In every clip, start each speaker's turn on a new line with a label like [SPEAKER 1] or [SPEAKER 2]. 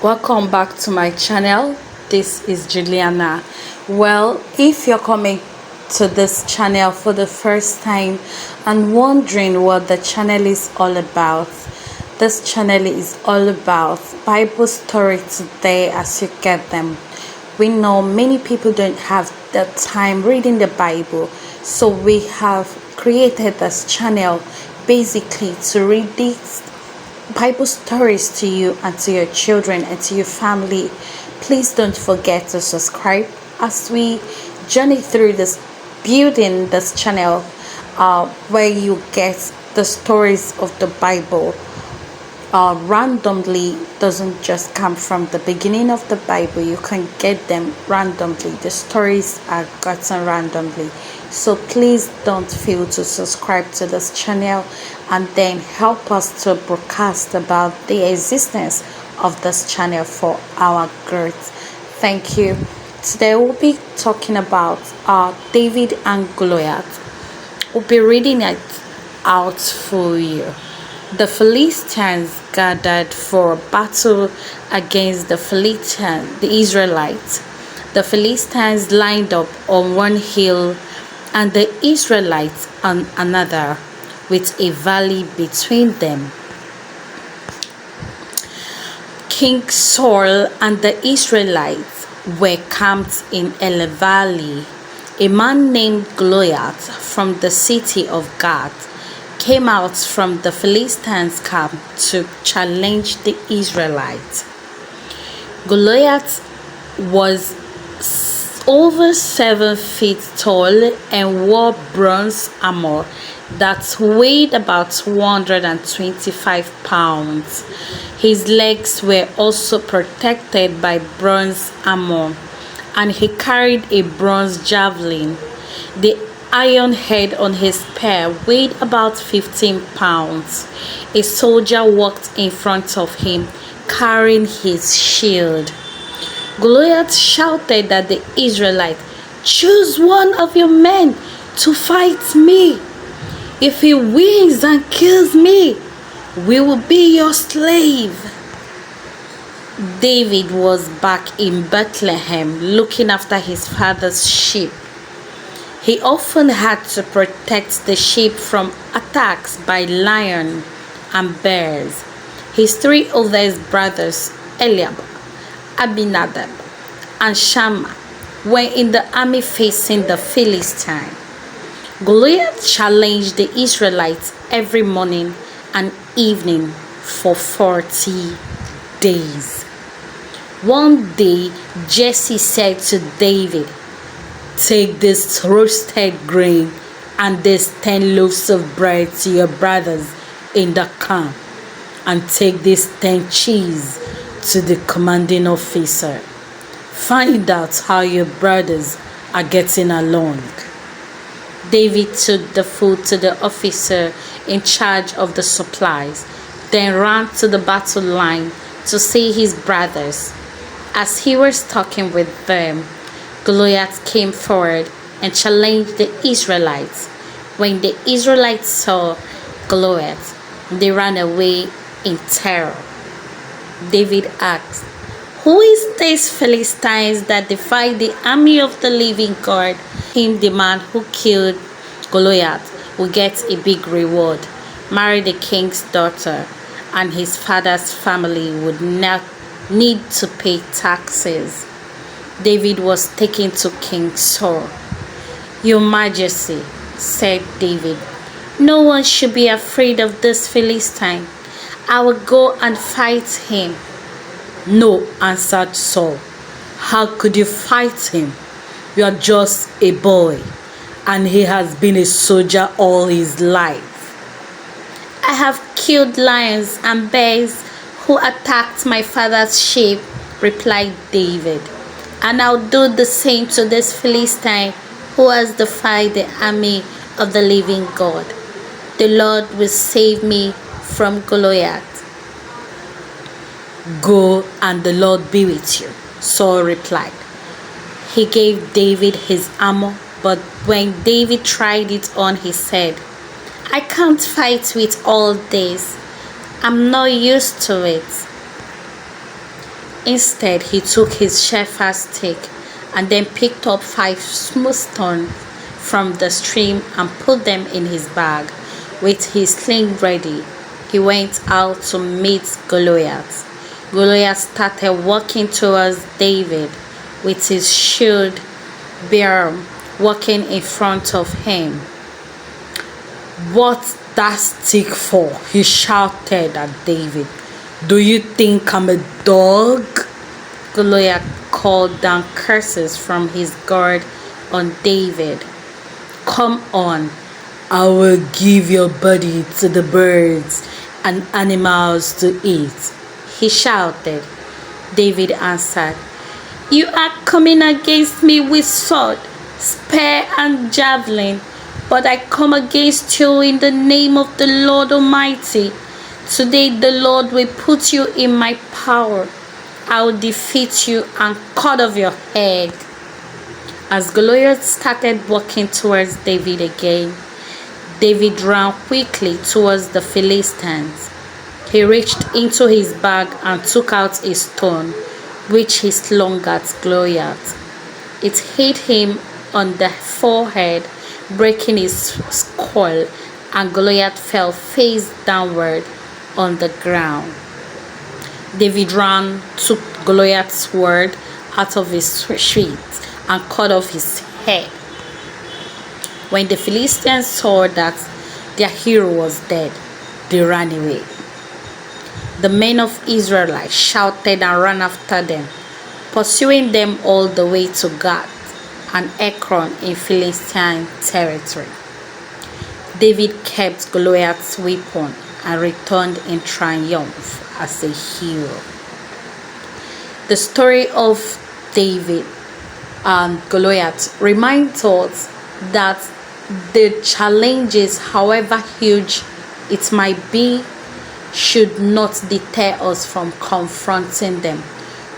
[SPEAKER 1] Welcome back to my channel. This is Juliana. Well, if you're coming to this channel for the first time and wondering what the channel is all about, this channel is all about Bible stories today as you get them. We know many people don't have the time reading the Bible, so we have created this channel basically to read these Bible stories to you and to your children and to your family. Please don't forget to subscribe as we journey through this building this channel where you get the stories of the Bible randomly. Doesn't just come from the beginning of the Bible. You can get them randomly. The stories are gotten randomly. So please don't fail to subscribe to this channel and then help us to broadcast about the existence of this channel for our growth. Thank you. Today we'll be talking about David and Goliath. We'll be reading it out for you. The Philistines gathered for a battle against the Israelites. The Philistines lined up on one hill and the Israelites on another, with a valley between them. King Saul and the Israelites were camped in a valley. A man named Goliath from the city of Gath came out from the Philistines' camp to challenge the Israelites. Goliath was over 7 feet tall and wore bronze armor that weighed about 125 pounds. His legs were also protected by bronze armor, and he carried a bronze javelin. The iron head on his spear weighed about 15 pounds. A soldier walked in front of him, carrying his shield. Goliath shouted at the Israelite, "Choose one of your men to fight me. If he wins and kills me, we will be your slave." David was back in Bethlehem looking after his father's sheep. He often had to protect the sheep from attacks by lions and bears. His 3 oldest brothers, Eliab, Abinadab, and Shammah, were in the army facing the Philistines. Goliath challenged the Israelites every morning and evening for 40 days. One day, Jesse said to David, "Take this roasted grain and these 10 loaves of bread to your brothers in the camp, and take these 10 cheese to the commanding officer. Find out how your brothers are getting along." David took the food to the officer in charge of the supplies, then ran to the battle line to see his brothers. As he was talking with them, Goliath came forward and challenged the Israelites. When the Israelites saw Goliath, they ran away in terror. David asked, "Who is these Philistines that defy the army of the living God?" Him, the man who killed Goliath, will get a big reward, marry the king's daughter, and his father's family would not need to pay taxes. David was taken to King Saul. "Your Majesty," said David, "no one should be afraid of this Philistine. I will go and fight him." "No," answered Saul. "How could you fight him? You are just a boy, and he has been a soldier all his life." "I have killed lions and bears who attacked my father's sheep," replied David, "and I'll do the same to this Philistine who has defied the army of the living God. The Lord will save me from Goliath." "Go, and the Lord be with you," Saul replied. He gave David his armor, but when David tried it on, he said, "I can't fight with all this. I'm not used to it." Instead, he took his shepherd's stick and then picked up 5 smooth stones from the stream and put them in his bag. With his sling ready, he went out to meet Goliath. Goliath started walking towards David with his shield bearer walking in front of him. "What's that stick for?" he shouted at David. "Do you think I'm a dog?" Goliath called down curses from his gourd on David. "Come on, I will give your body to the birds and animals to eat," he shouted. David answered, "You are coming against me with sword, spear, and javelin, but I come against you in the name of the Lord Almighty. Today the Lord will put you in my power. I will defeat you and cut off your head." As Goliath started walking towards David again, David ran quickly towards the Philistines. He reached into his bag and took out a stone, which he slung at Goliath. It hit him on the forehead, breaking his skull, and Goliath fell face downward on the ground. David ran, took Goliath's sword out of his sheath, and cut off his head. When the Philistines saw that their hero was dead, they ran away. The men of Israel shouted and ran after them, pursuing them all the way to Gath and Ekron in Philistine territory. David kept Goliath's weapon and returned in triumph as a hero. The story of David and Goliath reminds us that the challenges, however huge it might be, should not deter us from confronting them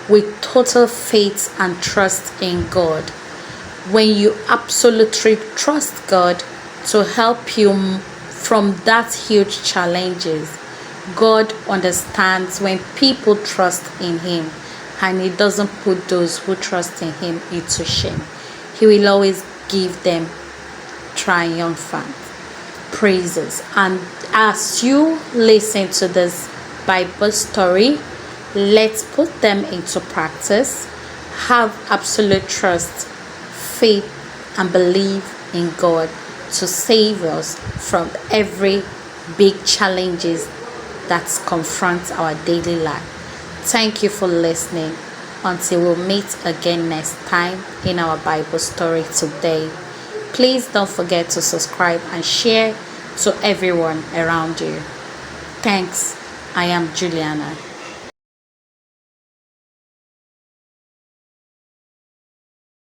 [SPEAKER 1] with total faith and trust in God. When you absolutely trust God to help you from that huge challenges, God understands when people trust in Him, and He doesn't put those who trust in Him into shame. He will always give them triumphant praises. And as you listen to this Bible story, let's put them into practice. Have absolute trust, faith, and believe in God to save us from every big challenges that confront our daily life. Thank you for listening. Until we'll meet again next time in our Bible story today, please don't forget to subscribe and share to everyone around you. Thanks. I am Juliana.